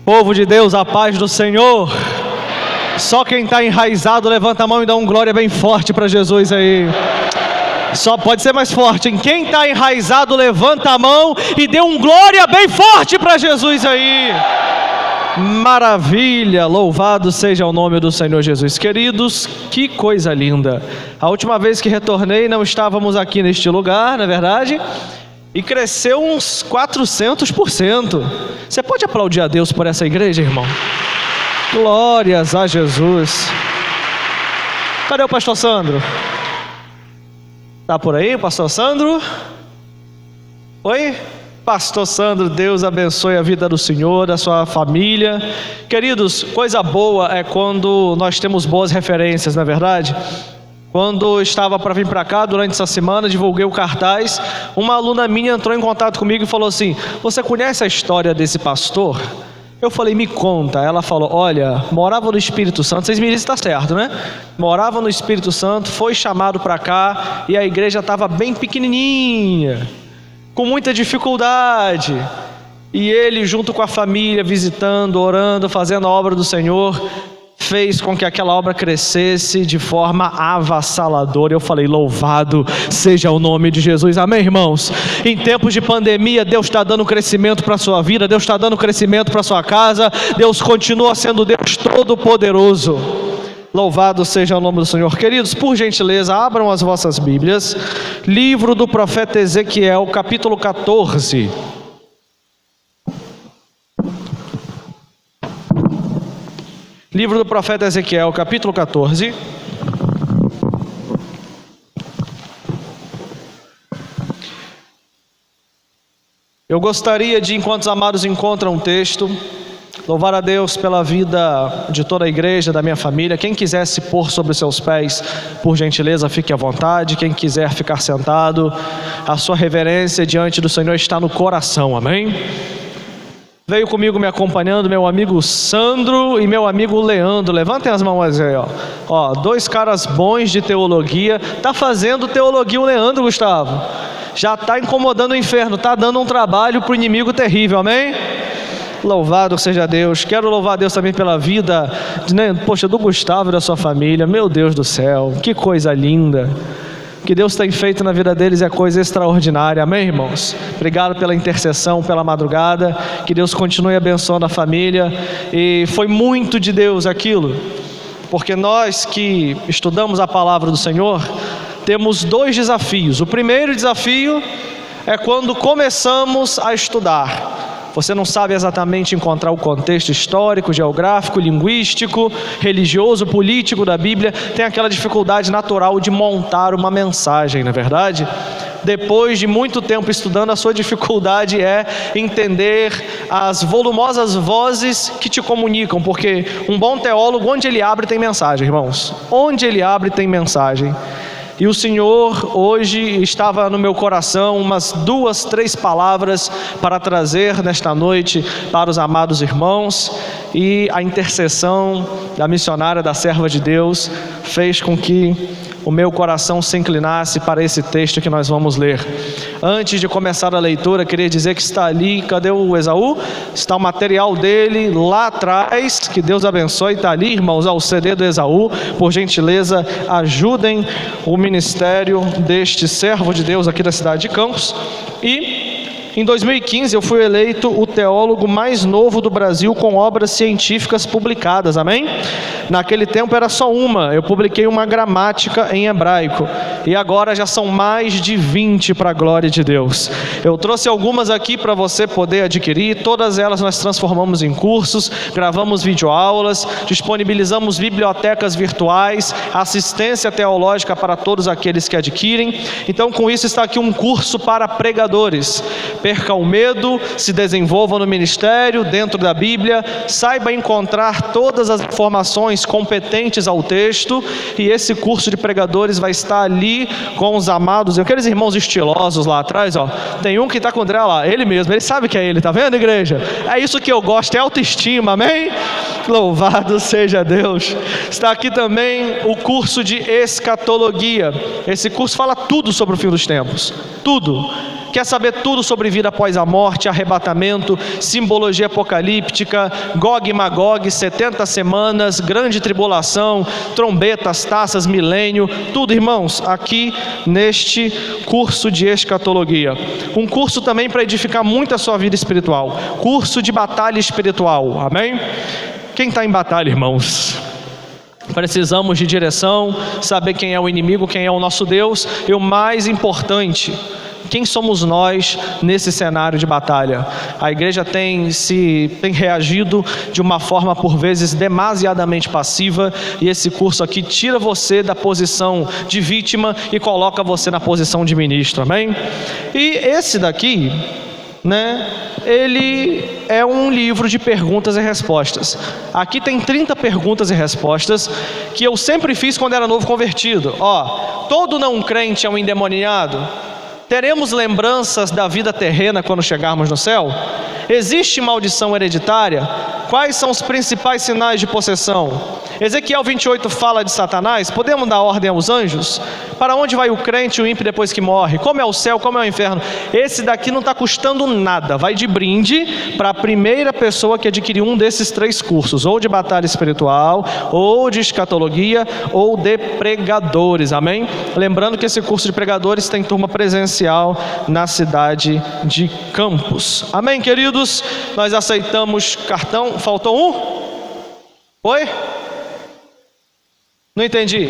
Povo de Deus, a paz do Senhor. Só quem está enraizado, levanta a mão e dá um glória bem forte para Jesus aí. Só pode ser mais forte, hein? Quem está enraizado, levanta a mão e dê um glória bem forte para Jesus aí. Maravilha, louvado seja o nome do Senhor Jesus. Queridos, que coisa linda. A última vez que retornei, não estávamos aqui neste lugar, na verdade, e cresceu uns 400%. Você pode aplaudir a Deus por essa igreja, irmão? Glórias a Jesus. Cadê o pastor Sandro? Tá por aí, pastor Sandro? Oi? Pastor Sandro, Deus abençoe a vida do senhor, da sua família. Queridos, coisa boa é quando nós temos boas referências, não é verdade? Quando estava para vir para cá, durante essa semana, divulguei o cartaz. Uma aluna minha entrou em contato comigo e falou assim: você conhece a história desse pastor? Eu falei, me conta. Ela falou, olha, morava no Espírito Santo. Vocês me dizem que está certo, né? Morava no Espírito Santo, foi chamado para cá e a igreja estava bem pequenininha, com muita dificuldade. E ele, junto com a família, visitando, orando, fazendo a obra do Senhor, fez com que aquela obra crescesse de forma avassaladora. Eu falei, louvado seja o nome de Jesus, amém, irmãos? Em tempos de pandemia, Deus está dando crescimento para a sua vida, Deus está dando crescimento para a sua casa, Deus continua sendo Deus Todo-Poderoso. Louvado seja o nome do Senhor. Queridos, por gentileza, abram as vossas Bíblias, livro do profeta Ezequiel, capítulo 14. Livro do profeta Ezequiel, capítulo 14. Eu gostaria de, enquanto os amados encontram um texto, louvar a Deus pela vida de toda a igreja, da minha família. Quem quiser se pôr sobre os seus pés, por gentileza, fique à vontade. Quem quiser ficar sentado, a sua reverência diante do Senhor está no coração, amém? Veio comigo me acompanhando meu amigo Sandro e meu amigo Leandro. Levantem as mãos aí, ó. Dois caras bons de teologia. Tá fazendo teologia o Leandro, Gustavo. Já tá incomodando o inferno, tá dando um trabalho pro inimigo terrível, amém? Louvado seja Deus. Quero louvar a Deus também pela vida, do Gustavo e da sua família. Meu Deus do céu, que coisa linda. O que Deus tem feito na vida deles é coisa extraordinária, amém, irmãos? Obrigado pela intercessão, pela madrugada. Que Deus continue abençoando a família. E foi muito de Deus aquilo, porque nós que estudamos a palavra do Senhor temos dois desafios. O primeiro desafio é quando começamos a estudar. Você não sabe exatamente encontrar o contexto histórico, geográfico, linguístico, religioso, político da Bíblia. Tem aquela dificuldade natural de montar uma mensagem, não é verdade? Depois de muito tempo estudando, a sua dificuldade é entender as volumosas vozes que te comunicam. Porque um bom teólogo, onde ele abre tem mensagem, irmãos. Onde ele abre tem mensagem. E o Senhor hoje estava no meu coração umas 2, 3 palavras para trazer nesta noite para os amados irmãos. E a intercessão da missionária, da serva de Deus, fez com que o meu coração se inclinasse para esse texto que nós vamos ler. Antes de começar a leitura, queria dizer que está ali, cadê o Esaú? Está o material dele lá atrás, que Deus abençoe, está ali, irmãos, o CD do Esaú. Por gentileza, ajudem o ministério deste servo de Deus aqui da cidade de Campos. E em 2015 eu fui eleito o teólogo mais novo do Brasil com obras científicas publicadas, amém? Naquele tempo era só uma, eu publiquei uma gramática em hebraico. E agora já são mais de 20 para a glória de Deus. Eu trouxe algumas aqui para você poder adquirir. Todas elas nós transformamos em cursos, gravamos videoaulas, disponibilizamos bibliotecas virtuais, assistência teológica para todos aqueles que adquirem. Então com isso está aqui um curso para pregadores. Perca o medo, se desenvolva no ministério, dentro da Bíblia, saiba encontrar todas as informações competentes ao texto. E esse curso de pregadores vai estar ali com os amados, aqueles irmãos estilosos lá atrás, ó. Tem um que está com o André lá, ele mesmo, ele sabe que é ele, tá vendo, igreja? É isso que eu gosto, é autoestima, amém? Louvado seja Deus. Está aqui também o curso de escatologia. Esse curso fala tudo sobre o fim dos tempos, tudo. quer saber tudo sobre vida após a morte, arrebatamento, simbologia apocalíptica, Gog e Magog, 70 semanas, grande tribulação, trombetas, taças, milênio, tudo, irmãos, aqui neste curso de escatologia. Um curso também para edificar muito a sua vida espiritual, curso de batalha espiritual, amém? Quem está em batalha, irmãos? Precisamos de direção, saber quem é o inimigo, quem é o nosso Deus, e o mais importante, quem somos nós nesse cenário de batalha? A igreja tem reagido de uma forma por vezes demasiadamente passiva, e esse curso aqui tira você da posição de vítima e coloca você na posição de ministro, amém? E esse daqui, ele é um livro de perguntas e respostas. Aqui tem 30 perguntas e respostas que eu sempre fiz quando era novo convertido. Todo não crente é um endemoniado? Teremos lembranças da vida terrena quando chegarmos no céu? Existe maldição hereditária? Quais são os principais sinais de possessão? Ezequiel 28 fala de Satanás. Podemos dar ordem aos anjos? Para onde vai o crente e o ímpio depois que morre? Como é o céu, como é o inferno? Esse daqui não está custando nada, vai de brinde para a primeira pessoa que adquirir um desses 3 cursos, ou de batalha espiritual, ou de escatologia, ou de pregadores, amém? Lembrando que esse curso de pregadores tem turma presencial na cidade de Campos, amém, queridos? Nós aceitamos cartão. Faltou um? Oi? Não entendi.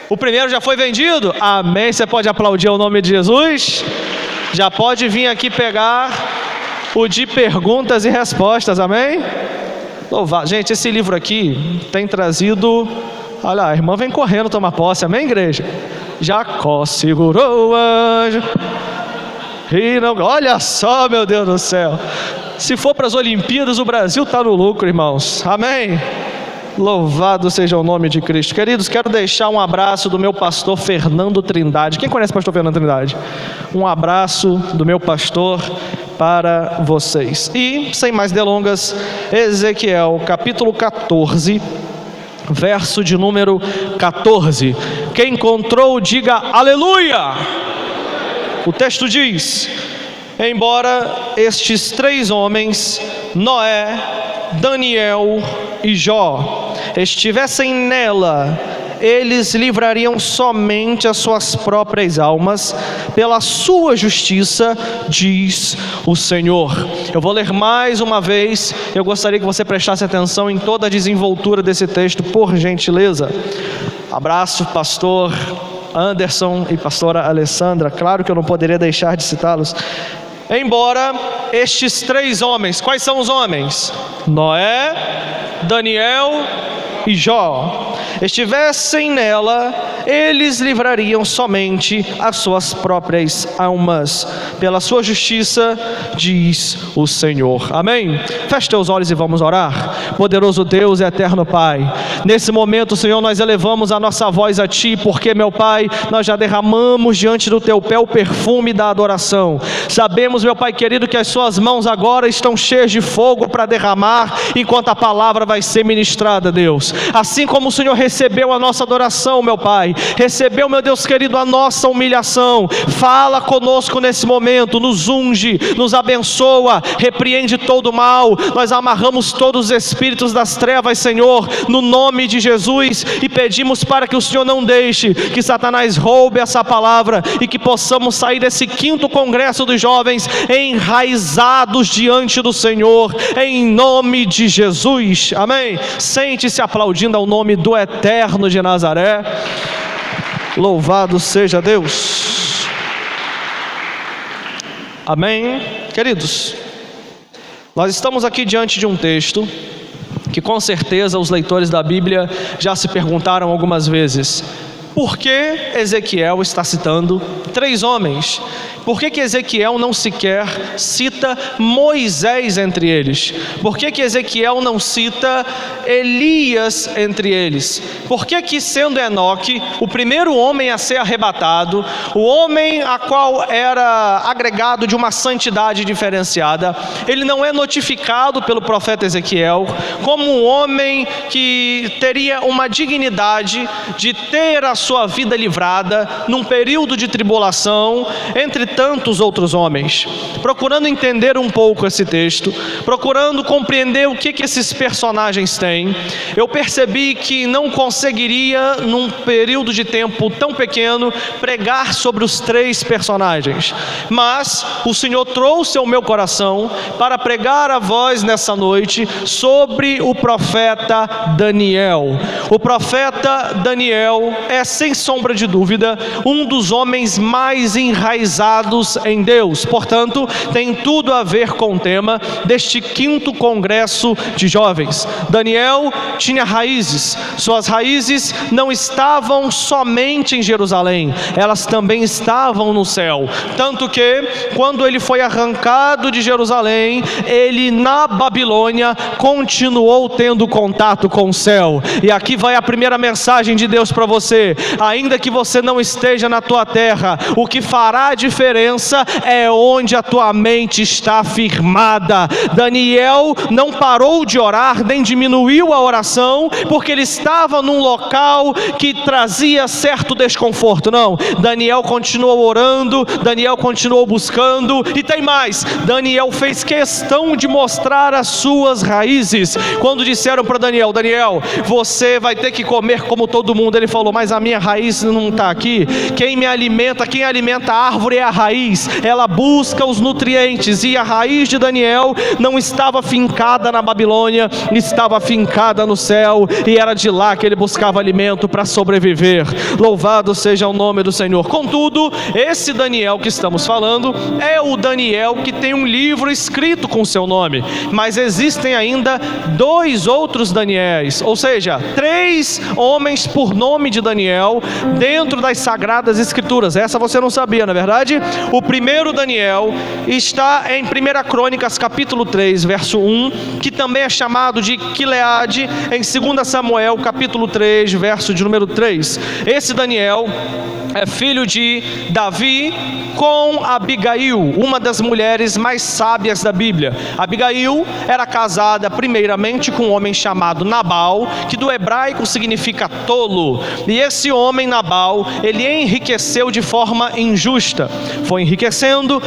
O primeiro já foi vendido? Amém. Você pode aplaudir o nome de Jesus? Já pode vir aqui pegar o de perguntas e respostas, amém? Louvado. Gente, esse livro aqui tem trazido... Olha, a irmã vem correndo tomar posse, amém, igreja? Jacó segurou o anjo e não... Olha só, meu Deus do céu. Se for para as Olimpíadas, o Brasil está no lucro, irmãos, amém? Louvado seja o nome de Cristo. Queridos, quero deixar um abraço do meu pastor Fernando Trindade. Quem conhece o pastor Fernando Trindade? Um abraço do meu pastor para vocês. E, sem mais delongas, Ezequiel capítulo 14, verso de número 14. Quem encontrou, diga aleluia. O texto diz: embora estes 3 homens, Noé, Daniel e Jó, estivessem nela, eles livrariam somente as suas próprias almas pela sua justiça, diz o Senhor. Eu vou ler mais uma vez. Eu gostaria que você prestasse atenção em toda a desenvoltura desse texto, por gentileza. Abraço, pastor Anderson e pastora Alessandra. Claro que eu não poderia deixar de citá-los. Embora estes 3 homens, quais são os homens? Noé, Daniel e Jó, estivessem nela, eles livrariam somente as suas próprias almas pela sua justiça, diz o Senhor. Amém? Feche teus olhos e vamos orar. Poderoso Deus e eterno Pai, nesse momento, Senhor, nós elevamos a nossa voz a Ti, porque, meu Pai, nós já derramamos diante do Teu pé o perfume da adoração. Sabemos, meu Pai querido, que as Suas mãos agora estão cheias de fogo para derramar, enquanto a palavra vai ser ministrada, Deus. Assim como o Senhor recebeu a nossa adoração, meu Pai, recebeu, meu Deus querido, a nossa humilhação. Fala conosco nesse momento, nos unge, nos abençoa, repreende todo o mal. Nós amarramos todos os espíritos das trevas, Senhor, no nome de Jesus, e pedimos para que o Senhor não deixe que Satanás roube essa palavra, e que possamos sair desse 5º congresso dos jovens enraizados diante do Senhor, em nome de Jesus, amém? Sente-se aplaudindo ao nome do Eterno de Nazaré. Louvado seja Deus. Amém. Queridos, nós estamos aqui diante de um texto que com certeza os leitores da Bíblia já se perguntaram algumas vezes: por que Ezequiel está citando 3 homens Por que Ezequiel não sequer cita Moisés entre eles? Por que Ezequiel não cita Elias entre eles? Por que sendo Enoque o primeiro homem a ser arrebatado, o homem a qual era agregado de uma santidade diferenciada, ele não é notificado pelo profeta Ezequiel como um homem que teria uma dignidade de ter a sua vida livrada num período de tribulação entre tantos outros homens? Procurando entender um pouco esse texto, procurando compreender o que esses personagens têm, eu percebi que não conseguiria num período de tempo tão pequeno pregar sobre os três personagens, mas o Senhor trouxe ao meu coração para pregar a vós nessa noite sobre o profeta Daniel. O profeta Daniel é, sem sombra de dúvida, um dos homens mais enraizados em Deus, portanto tem tudo a ver com o tema deste 5º congresso de jovens. Daniel tinha raízes, suas raízes não estavam somente em Jerusalém, elas também estavam no céu, tanto que quando ele foi arrancado de Jerusalém, ele na Babilônia continuou tendo contato com o céu. E aqui vai a primeira mensagem de Deus para você: ainda que você não esteja na tua terra, o que fará a diferença é onde a tua mente está firmada. Daniel não parou de orar, nem diminuiu a oração, porque ele estava num local que trazia certo desconforto. Não, Daniel continuou orando, Daniel continuou buscando, e tem mais, Daniel fez questão de mostrar as suas raízes. Quando disseram para Daniel: Daniel, você vai ter que comer como todo mundo, ele falou: mas a minha raiz não está aqui. Quem alimenta a árvore é a raiz, ela busca os nutrientes, e a raiz de Daniel não estava fincada na Babilônia, estava fincada no céu, e era de lá que ele buscava alimento para sobreviver. Louvado seja o nome do Senhor. Contudo, esse Daniel que estamos falando é o Daniel que tem um livro escrito com seu nome, mas existem ainda 2 outros Daniéis, ou seja, 3 homens por nome de Daniel dentro das Sagradas Escrituras. Essa você não sabia, não é verdade? O primeiro Daniel está em 1 Crônicas capítulo 3, verso 1, que também é chamado de Quileade, em 2 Samuel capítulo 3, verso de número 3. Esse Daniel é filho de Davi com Abigail, uma das mulheres mais sábias da Bíblia. Abigail era casada primeiramente com um homem chamado Nabal, que do hebraico significa tolo. E esse homem Nabal, ele enriqueceu de forma injusta. Foi enriquecendo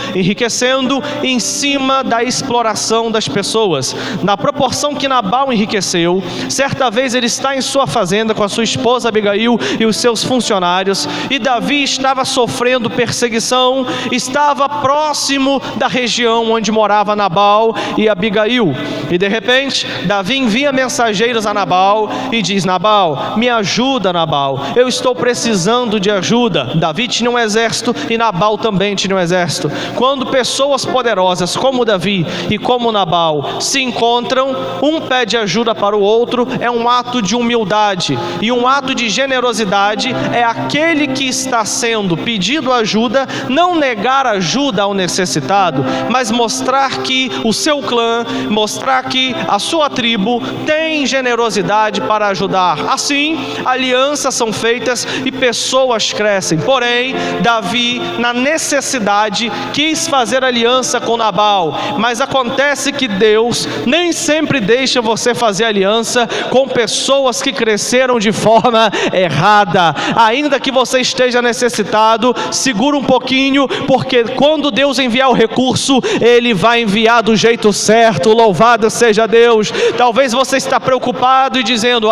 em cima da exploração das pessoas. Na proporção que Nabal enriqueceu, certa vez ele está em sua fazenda com a sua esposa Abigail e os seus funcionários, e Davi estava sofrendo perseguição, estava próximo da região onde morava Nabal e Abigail. E de repente, Davi envia mensageiros a Nabal e diz: Nabal, me ajuda, Nabal, eu estou precisando de ajuda. Davi tinha um exército e Nabal também tinha um exército. Quando pessoas poderosas como Davi e como Nabal se encontram, um pede ajuda para o outro, é um ato de humildade, e um ato de generosidade é aquele que está sendo pedido ajuda não negar ajuda ao necessitado, mas mostrar que o seu clã, mostrar que a sua tribo tem generosidade para ajudar. Assim, alianças são feitas e pessoas crescem. Porém, Davi, na necessidade, quis fazer aliança com Nabal, mas acontece que Deus nem sempre deixa você fazer aliança com pessoas que cresceram de forma errada. Ainda que você esteja necessitado, segura um pouquinho, porque quando Deus enviar o recurso, Ele vai enviar do jeito certo. Louvado seja Deus. Talvez você está preocupado e dizendo: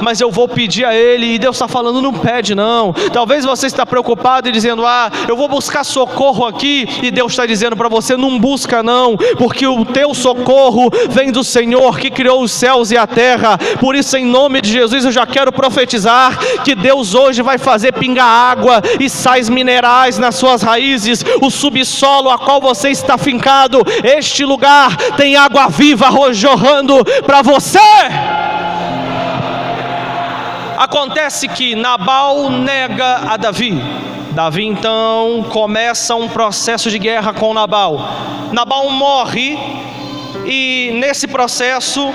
mas eu vou pedir a Ele, e Deus está falando: não pede não. Talvez você está preocupado e dizendo: eu vou buscar socorro aqui, e Deus está dizendo para você: não busca não, porque o teu socorro vem do Senhor que criou os céus e a terra. Por isso, em nome de Jesus, eu já quero profetizar que Deus hoje vai fazer pingar água e sais minerais nas suas raízes. O subsolo a qual você está fincado, este lugar tem água viva jorrando para você. Acontece que Nabal nega a Davi. Davi então começa um processo de guerra com Nabal. Nabal morre e nesse processo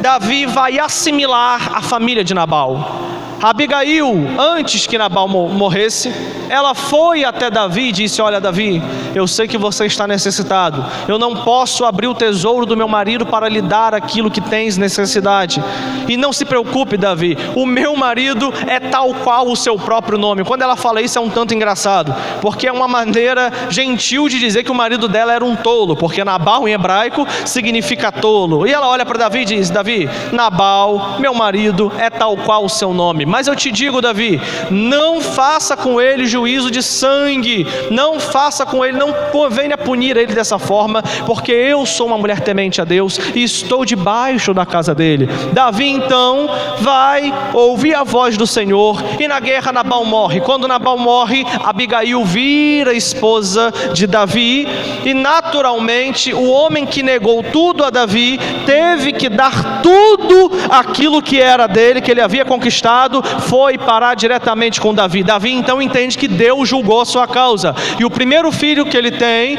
Davi vai assimilar a família de Nabal. Abigail, antes que Nabal morresse, ela foi até Davi e disse: olha, Davi, eu sei que você está necessitado, eu não posso abrir o tesouro do meu marido para lhe dar aquilo que tens necessidade, e não se preocupe, Davi, o meu marido é tal qual o seu próprio nome. Quando ela fala isso é um tanto engraçado, porque é uma maneira gentil de dizer que o marido dela era um tolo, porque Nabal em hebraico significa tolo. E ela olha para Davi e diz: Davi, Nabal, meu marido, é tal qual o seu nome. Mas eu te digo, Davi, não faça com ele juízo de sangue, não faça com ele, não venha punir ele dessa forma, porque eu sou uma mulher temente a Deus e estou debaixo da casa dele. Davi então vai ouvir a voz do Senhor, e na guerra Nabal morre. Quando Nabal morre, Abigail vira esposa de Davi, e naturalmente o homem que negou tudo a Davi teve que dar tudo aquilo que era dele, que ele havia conquistado, foi parar diretamente com Davi. Davi então entende que Deus julgou a sua causa, e o primeiro filho que ele tem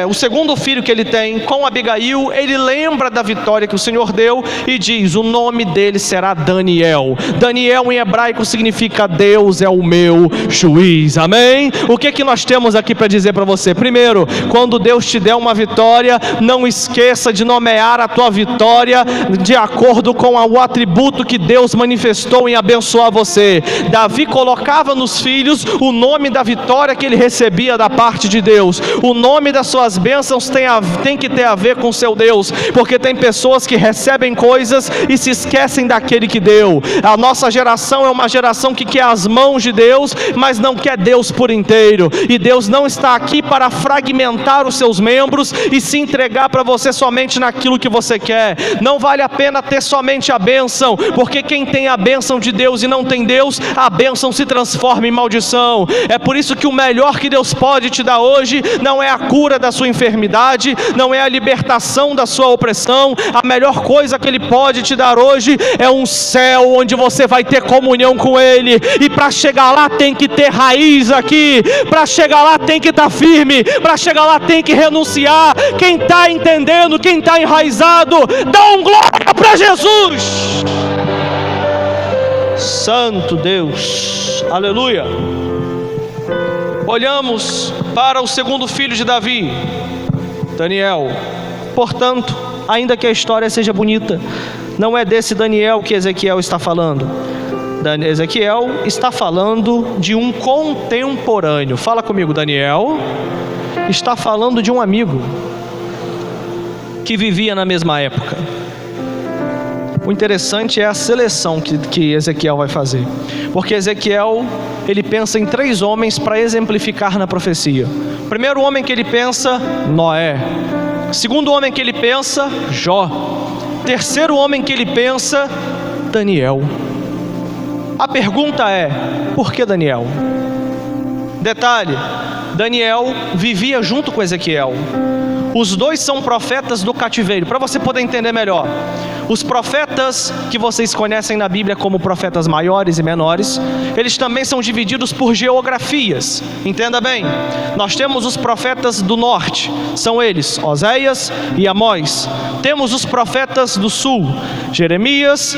o segundo filho que ele tem com Abigail, ele lembra da vitória que o Senhor deu e diz: o nome dele será Daniel. Daniel em hebraico significa Deus é o meu juiz. Amém? O que nós temos aqui para dizer para você? Primeiro, quando Deus te der uma vitória, não esqueça de nomear a tua vitória de acordo com o atributo que Deus manifestou em abençoar você. Davi colocava nos filhos o nome da vitória que ele recebia da parte de Deus. O nome das suas bênçãos tem que ter a ver com seu Deus, porque tem pessoas que recebem coisas e se esquecem daquele que deu. A nossa geração é uma geração que quer as mãos de Deus, mas não quer Deus por inteiro, e Deus não está aqui para fragmentar os seus membros e se entregar para você somente naquilo que você quer. Não vale a pena ter somente a bênção, porque quem tem a bênção de Deus e não tem Deus, a bênção se transforma em maldição. É por isso que o melhor que Deus pode te dar hoje não é a cura da sua enfermidade, não é a libertação da sua opressão. A melhor coisa que Ele pode te dar hoje é um céu onde você vai ter comunhão com Ele, e para chegar lá tem que ter raiz aqui, para chegar lá tem que estar firme, para chegar lá tem que renunciar. Quem está entendendo, quem está enraizado, dá um glória para Jesus. Santo Deus, aleluia. Olhamos para o segundo filho de Davi, Daniel. Portanto, ainda que a história seja bonita, não é desse Daniel que Ezequiel está falando. Ezequiel está falando de um contemporâneo. Fala comigo. Daniel está falando de um amigo que vivia na mesma época. O interessante é a seleção que Ezequiel vai fazer, porque Ezequiel, ele pensa em 3 homens para exemplificar na profecia. O primeiro homem que ele pensa, Noé. O segundo homem que ele pensa, Jó. O terceiro homem que ele pensa, Daniel. A pergunta é: por que Daniel? Detalhe: Daniel vivia junto com Ezequiel. Os dois são profetas do cativeiro. Para você poder entender melhor, os profetas que vocês conhecem na Bíblia como profetas maiores e menores, eles também são divididos por geografias. Entenda bem, nós temos os profetas do norte, são eles Oséias e Amós. Temos os profetas do sul, Jeremias,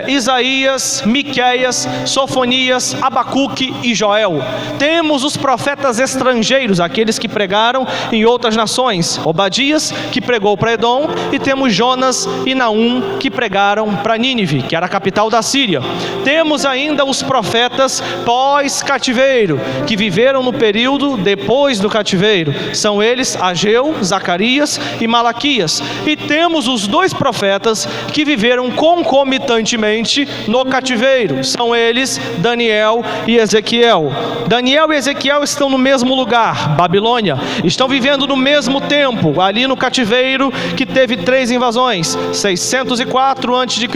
Isaías, Miqueias, Sofonias, Abacuque e Joel. Temos os profetas estrangeiros, aqueles que pregaram em outras nações, Obadias, que pregou para Edom, e temos Jonas e Naum, que pregaram para Nínive, que era a capital da Síria. Temos ainda os profetas pós-cativeiro, que viveram no período depois do cativeiro. São eles Ageu, Zacarias e Malaquias. E temos os 2 profetas que viveram concomitantemente no cativeiro. São eles Daniel e Ezequiel. Ezequiel. Daniel e Ezequiel estão no mesmo lugar, Babilônia. Estão vivendo no mesmo tempo, ali no cativeiro que teve 3 invasões: 604 a.C.,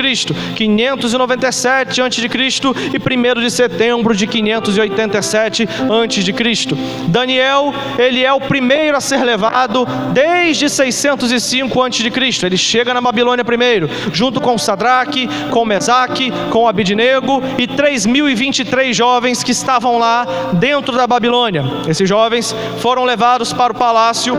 597 a.C. e 1º de setembro de 587 a.C. Daniel, ele é o primeiro a ser levado desde 605 a.C. Ele chega na Babilônia primeiro, junto com Sadraque, com Mesaque, com Abidnego e 3.023 jovens que estavam lá dentro da Babilônia. Esses jovens foram levados para o palácio.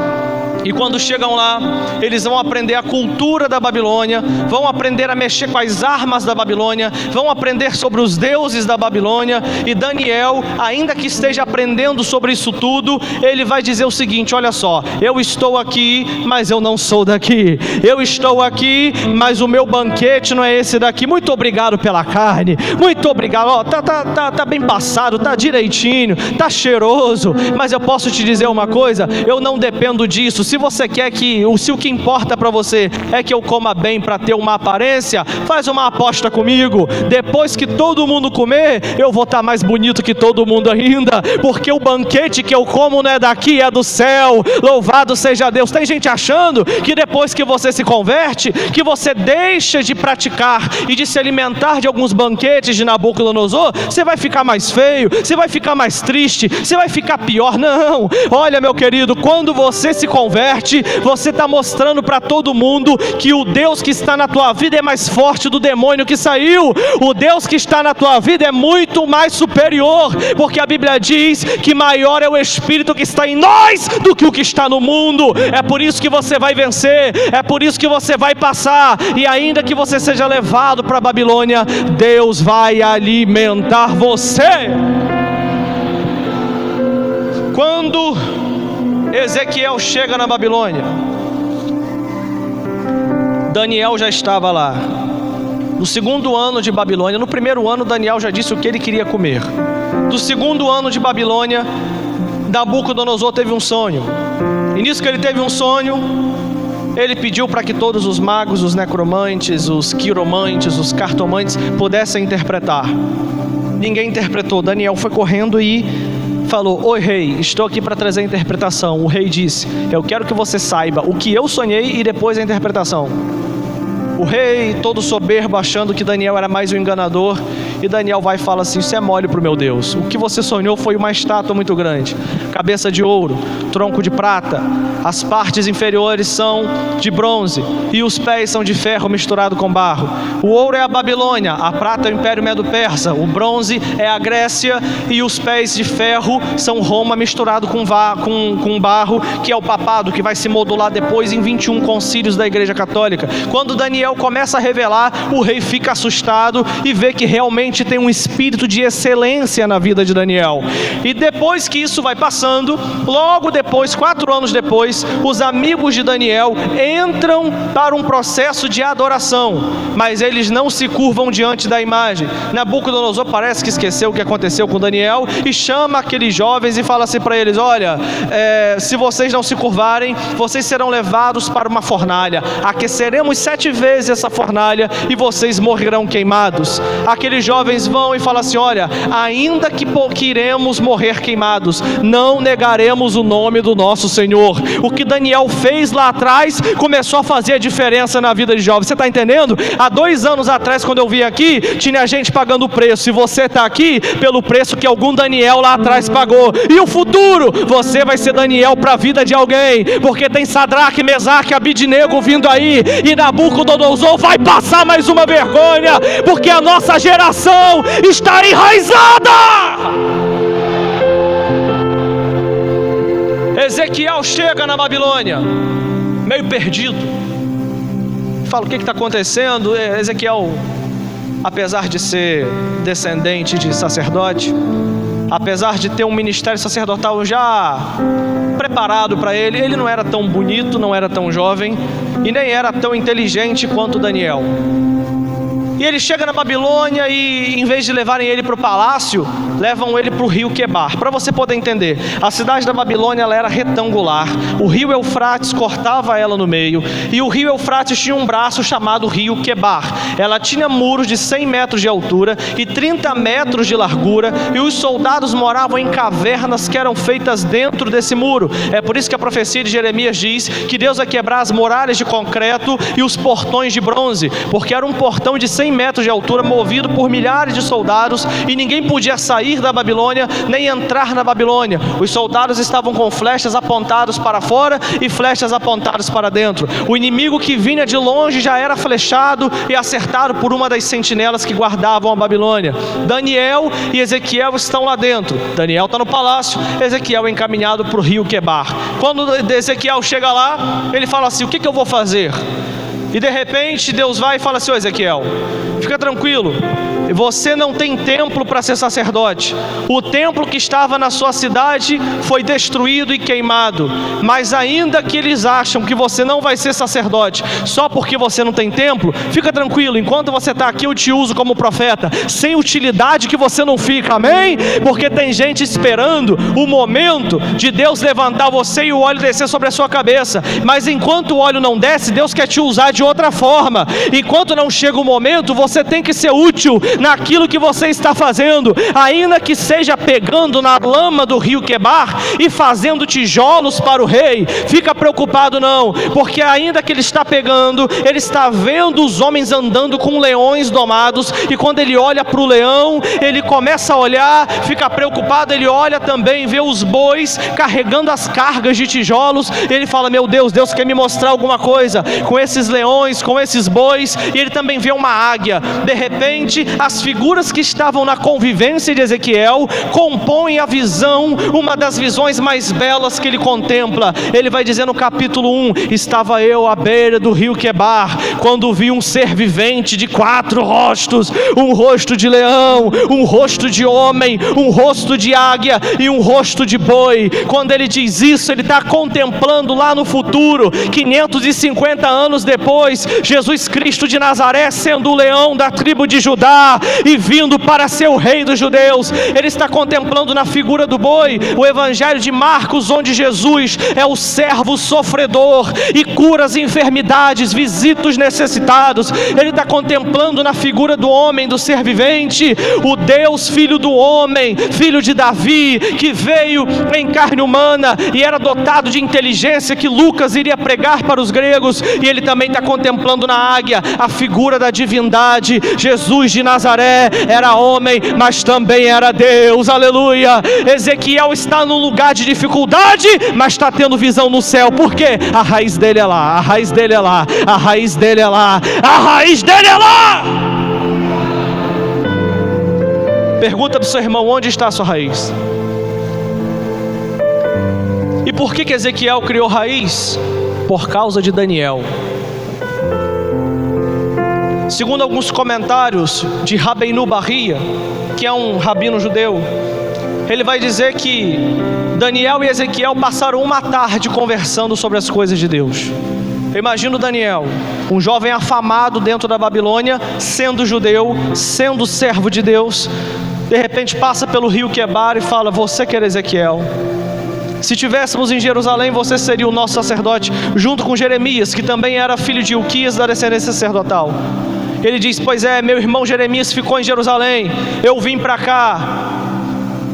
E quando chegam lá, eles vão aprender a cultura da Babilônia, vão aprender a mexer com as armas da Babilônia, vão aprender sobre os deuses da Babilônia. E Daniel, ainda que esteja aprendendo sobre isso tudo, ele vai dizer o seguinte: olha só, eu estou aqui, mas eu não sou daqui. Eu estou aqui, mas o meu banquete não é esse daqui. Muito obrigado pela carne, muito obrigado. Ó, tá bem passado, tá direitinho, tá cheiroso. Mas eu posso te dizer uma coisa, eu não dependo disso. Se você quer se o que importa para você é que eu coma bem para ter uma aparência, faz uma aposta comigo. Depois que todo mundo comer, eu vou estar mais bonito que todo mundo ainda, porque o banquete que eu como não é daqui, é do céu. Louvado seja Deus. Tem gente achando que depois que você se converte, que você deixa de praticar e de se alimentar de alguns banquetes de Nabucodonosor, você vai ficar mais feio, você vai ficar mais triste, você vai ficar pior. Não, olha, meu querido, quando você se converte, você está mostrando para todo mundo que o Deus que está na tua vida é mais forte do demônio que saiu. O Deus que está na tua vida é muito mais superior, porque a Bíblia diz que maior é o Espírito que está em nós do que o que está no mundo. É por isso que você vai vencer, é por isso que você vai passar. E ainda que você seja levado para a Babilônia, Deus vai alimentar você. Quando Ezequiel chega na Babilônia, Daniel já estava lá. No 2º ano de Babilônia, no 1º ano, Daniel já disse o que ele queria comer. No 2º ano de Babilônia, Nabucodonosor teve um sonho. E nisso que ele teve um sonho, ele pediu para que todos os magos, os necromantes, os quiromantes, os cartomantes pudessem interpretar. Ninguém interpretou. Daniel foi correndo e falou: oi rei, estou aqui para trazer a interpretação. O rei disse: eu quero que você saiba o que eu sonhei e depois a interpretação. O rei, todo soberbo, achando que Daniel era mais um enganador, e Daniel vai e fala assim: isso é mole para o meu Deus. O que você sonhou foi uma estátua muito grande, cabeça de ouro, tronco de prata, as partes inferiores são de bronze e os pés são de ferro misturado com barro. O ouro é a Babilônia, a prata é o Império Medo-Persa, o bronze é a Grécia e os pés de ferro são Roma misturado com barro, que é o papado, que vai se modular depois em 21 concílios da Igreja Católica. Quando Daniel começa a revelar, o rei fica assustado e vê que realmente tem um espírito de excelência na vida de Daniel. E depois que isso vai passando, logo depois, 4 anos depois, os amigos de Daniel entram para um processo de adoração, mas eles não se curvam diante da imagem. Nabucodonosor parece que esqueceu o que aconteceu com Daniel e chama aqueles jovens e fala assim para eles: olha, se vocês não se curvarem, vocês serão levados para uma fornalha, aqueceremos 7 vezes essa fornalha e vocês morrerão queimados. Aqueles jovens vão e falam assim: olha, ainda que iremos morrer queimados, não negaremos o nome do nosso Senhor. O que Daniel fez lá atrás começou a fazer a diferença na vida de jovens. Você está entendendo? Há 2 anos atrás, quando eu vim aqui, tinha gente pagando o preço, e você está aqui pelo preço que algum Daniel lá atrás pagou. E o futuro, você vai ser Daniel para a vida de alguém, porque tem Sadraque, Mesaque, Abidnego vindo aí, e Nabucodonosor vai passar mais uma vergonha, porque a nossa geração está enraizada. Ezequiel chega na Babilônia, meio perdido. Fala: o que está acontecendo? Ezequiel, apesar de ser descendente de sacerdote, apesar de ter um ministério sacerdotal já preparado para ele, ele não era tão bonito, não era tão jovem e nem era tão inteligente quanto Daniel. E ele chega na Babilônia e, em vez de levarem ele para o palácio, levam ele para o rio Quebar. Para você poder entender, a cidade da Babilônia ela era retangular. O rio Eufrates cortava ela no meio. E o rio Eufrates tinha um braço chamado rio Quebar. Ela tinha muros de 100 metros de altura e 30 metros de largura. E os soldados moravam em cavernas que eram feitas dentro desse muro. É por isso que a profecia de Jeremias diz que Deus vai quebrar as muralhas de concreto e os portões de bronze. Porque era um portão de 100 metros de altura, movido por milhares de soldados, e ninguém podia sair da Babilônia, nem entrar na Babilônia. Os soldados estavam com flechas apontadas para fora e flechas apontadas para dentro. O inimigo que vinha de longe já era flechado e acertado por uma das sentinelas que guardavam a Babilônia. Daniel e Ezequiel estão lá dentro. Daniel está no palácio, Ezequiel é encaminhado para o rio Quebar. Quando Ezequiel chega lá, ele fala assim: o que eu vou fazer? E de repente Deus vai e fala assim: ô Ezequiel, fica tranquilo, você não tem templo para ser sacerdote. O templo que estava na sua cidade foi destruído e queimado. Mas ainda que eles acham que você não vai ser sacerdote só porque você não tem templo, fica tranquilo, enquanto você está aqui eu te uso como profeta. Sem utilidade que você não fica, amém? Porque tem gente esperando o momento de Deus levantar você e o óleo descer sobre a sua cabeça. Mas enquanto o óleo não desce, Deus quer te usar de outra forma. Enquanto não chega o momento, você tem que ser útil naquilo que você está fazendo, ainda que seja pegando na lama do rio Quebar e fazendo tijolos para o rei. Fica preocupado não, porque ainda que ele está pegando, ele está vendo os homens andando com leões domados, e quando ele olha para o leão, ele começa a olhar, fica preocupado, ele olha também, vê os bois carregando as cargas de tijolos, ele fala: meu Deus, Deus quer me mostrar alguma coisa com esses leões, com esses bois. E ele também vê uma águia. De repente, as figuras que estavam na convivência de Ezequiel compõem a visão, uma das visões mais belas que ele contempla. Ele vai dizer no capítulo 1: estava eu à beira do rio Quebar, quando vi um ser vivente de 4 rostos, um rosto de leão, um rosto de homem, um rosto de águia e um rosto de boi. Quando ele diz isso, ele está contemplando lá no futuro, 550 anos depois, Jesus Cristo de Nazaré sendo o leão da tribo de Judá e vindo para ser o rei dos judeus. Ele está contemplando na figura do boi o evangelho de Marcos, onde Jesus é o servo sofredor e cura as enfermidades, visita os necessitados. Ele está contemplando na figura do homem, do ser vivente, o Deus filho do homem, filho de Davi, que veio em carne humana e era dotado de inteligência, que Lucas iria pregar para os gregos. E ele também está contemplando na águia a figura da divindade. Jesus de Nazaré era homem, mas também era Deus, aleluia. Ezequiel está num lugar de dificuldade, mas está tendo visão no céu. Por quê? A raiz dele é lá, a raiz dele é lá, a raiz dele é lá, a raiz dele é lá. Pergunta para o seu irmão: onde está a sua raiz? E por que Ezequiel criou raiz? Por causa de Daniel. Segundo alguns comentários de Rabbeinu Barria, que é um rabino judeu, ele vai dizer que Daniel e Ezequiel passaram uma tarde conversando sobre as coisas de Deus. Eu imagino Daniel, um jovem afamado dentro da Babilônia, sendo judeu, sendo servo de Deus, de repente passa pelo rio Quebar e fala: você que era Ezequiel, se tivéssemos em Jerusalém, você seria o nosso sacerdote, junto com Jeremias, que também era filho de Ilquias, da descendência sacerdotal. Ele diz: pois é, meu irmão Jeremias ficou em Jerusalém, eu vim para cá,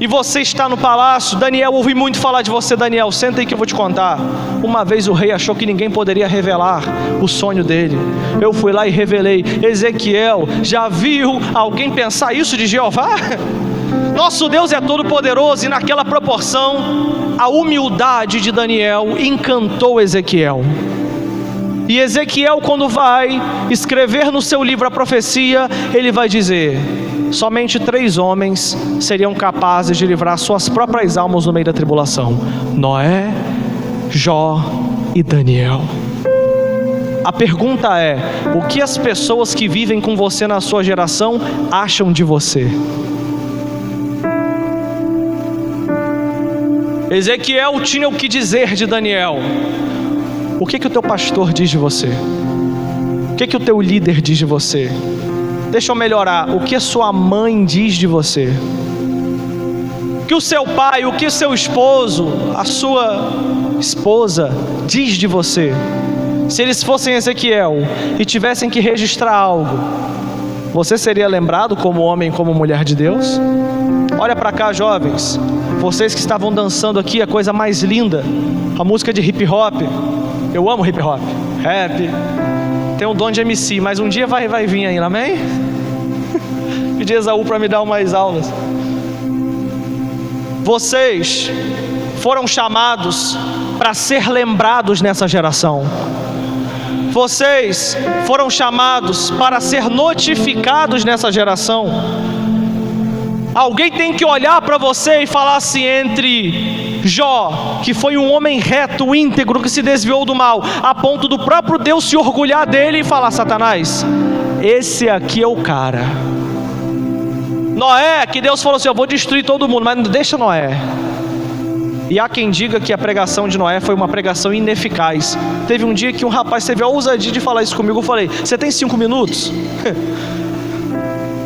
e você está no palácio. Daniel, ouvi muito falar de você. Daniel, senta aí que eu vou te contar. Uma vez o rei achou que ninguém poderia revelar o sonho dele, eu fui lá e revelei. Ezequiel, já viu alguém pensar isso de Jeová? Nosso Deus é todo poderoso. E naquela proporção, a humildade de Daniel encantou Ezequiel. E Ezequiel, quando vai escrever no seu livro a profecia, ele vai dizer: somente 3 homens seriam capazes de livrar suas próprias almas no meio da tribulação: Noé, Jó e Daniel. A pergunta é: o que as pessoas que vivem com você na sua geração acham de você? Ezequiel tinha o que dizer de Daniel. O que o teu pastor diz de você? O que o teu líder diz de você? deixa eu melhorar, o que a sua mãe diz de você? O que o seu pai, o que o seu esposo, a sua esposa diz de você? Se eles fossem Ezequiel e tivessem que registrar algo, você seria lembrado como homem, como mulher de Deus? Olha para cá, jovens, vocês que estavam dançando aqui, a coisa mais linda, a música de hip hop. Eu amo hip hop, rap, tem um dom de MC, mas um dia vai vir ainda, amém? Pedi a Esaú para me dar umas aulas. Vocês foram chamados para ser lembrados nessa geração. Vocês foram chamados para ser notificados nessa geração. Alguém tem que olhar para você e falar assim, entre Jó, que foi um homem reto, íntegro, que se desviou do mal, a ponto do próprio Deus se orgulhar dele e falar, Satanás, esse aqui é o cara. Noé, que Deus falou assim, eu vou destruir todo mundo, mas não deixa Noé. E há quem diga que a pregação de Noé foi uma pregação ineficaz. Teve um dia que um rapaz teve a ousadia de falar isso comigo. Eu falei, você tem 5 minutos?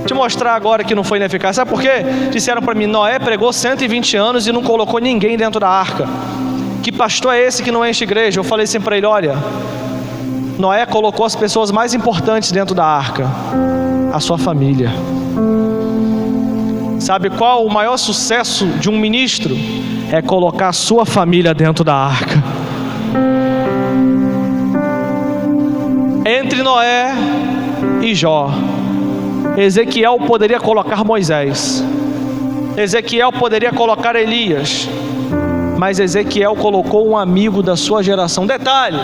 Te mostrar agora que não foi ineficaz. Sabe por quê? Disseram para mim, Noé pregou 120 anos e não colocou ninguém dentro da arca. Que pastor é esse que não enche igreja? Eu falei assim para ele, olha, Noé colocou as pessoas mais importantes dentro da arca. A sua família. Sabe qual o maior sucesso de um ministro? É colocar a sua família dentro da arca. Entre Noé e Jó, Ezequiel poderia colocar Moisés, Ezequiel poderia colocar Elias, mas Ezequiel colocou um amigo da sua geração. Detalhe,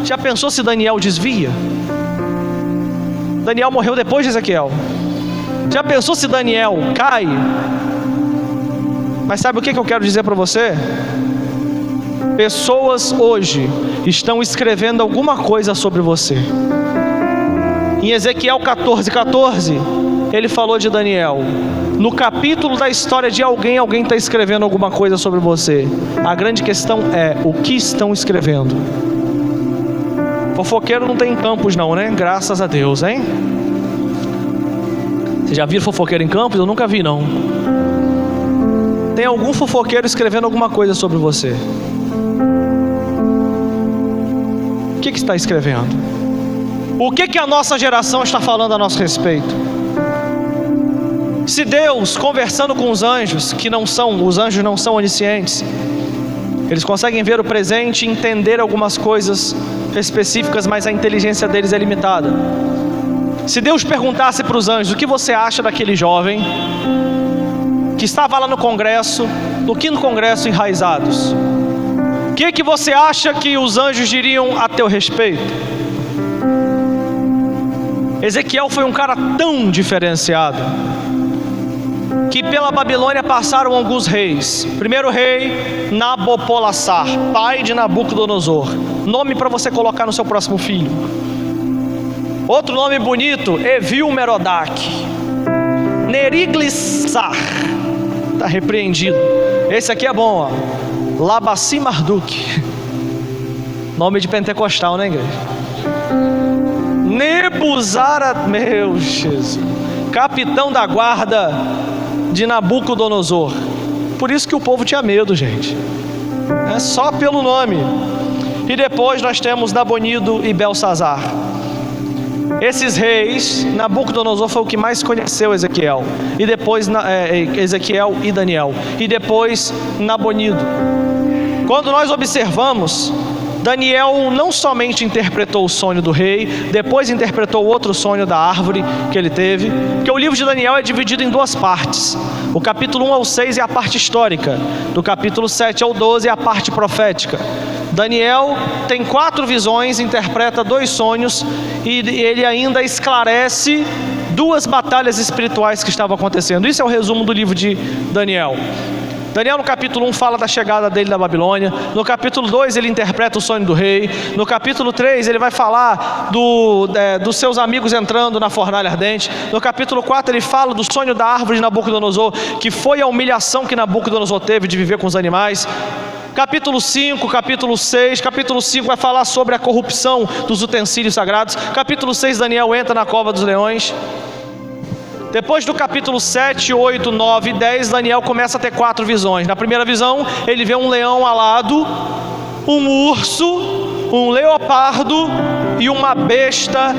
já pensou se Daniel desvia? Daniel morreu depois de Ezequiel. Já pensou se Daniel cai? Mas sabe o que eu quero dizer para você? Pessoas hoje estão escrevendo alguma coisa sobre você. Em Ezequiel 14:14, ele falou de Daniel. No capítulo da história de alguém está escrevendo alguma coisa sobre você. A grande questão é, o que estão escrevendo? Fofoqueiro não tem em Campos não, né? Graças a Deus, hein? Você já viu fofoqueiro em Campos? Eu nunca vi não. Tem algum fofoqueiro escrevendo alguma coisa sobre você? O que está escrevendo? O que a nossa geração está falando a nosso respeito? Se Deus, conversando com os anjos não são oniscientes, eles conseguem ver o presente e entender algumas coisas específicas, mas a inteligência deles é limitada. Se Deus perguntasse para os anjos, o que você acha daquele jovem que estava lá no congresso, no 5º congresso enraizados, o que você acha que os anjos diriam a teu respeito? Ezequiel foi um cara tão diferenciado, que pela Babilônia passaram alguns reis. Primeiro rei, Nabopolassar, pai de Nabucodonosor, nome para você colocar no seu próximo filho. Outro nome bonito, Evil-Merodach. Neriglissar, está repreendido. Esse aqui é bom, ó. Labassi-Marduk, nome de pentecostal, né, igreja? Nebuzaradan, meu Jesus, capitão da guarda de Nabucodonosor. Por isso que o povo tinha medo, gente. É só pelo nome. E depois nós temos Nabonido e Belsazar. Esses reis, Nabucodonosor foi o que mais conheceu Ezequiel. E depois Ezequiel e Daniel. E depois Nabonido. Quando nós observamos, Daniel não somente interpretou o sonho do rei, depois interpretou outro sonho da árvore que ele teve, porque o livro de Daniel é dividido em 2 partes. O capítulo 1 ao 6 é a parte histórica, do capítulo 7 ao 12 é a parte profética. Daniel tem 4 visões, interpreta 2 sonhos e ele ainda esclarece 2 batalhas espirituais que estavam acontecendo. Isso é o resumo do livro de Daniel. Daniel no capítulo 1 fala da chegada dele da Babilônia. No capítulo 2 ele interpreta o sonho do rei. No capítulo 3 ele vai falar dos seus amigos entrando na fornalha ardente. No capítulo 4 ele fala do sonho da árvore de Nabucodonosor, que foi a humilhação que Nabucodonosor teve de viver com os animais. Capítulo 5, capítulo 6, capítulo 5 vai falar sobre a corrupção dos utensílios sagrados. Capítulo 6 Daniel entra na cova dos leões. Depois do capítulo 7, 8, 9 e 10, Daniel começa a ter 4 visões. Na primeira visão, ele vê um leão alado, um urso, um leopardo e uma besta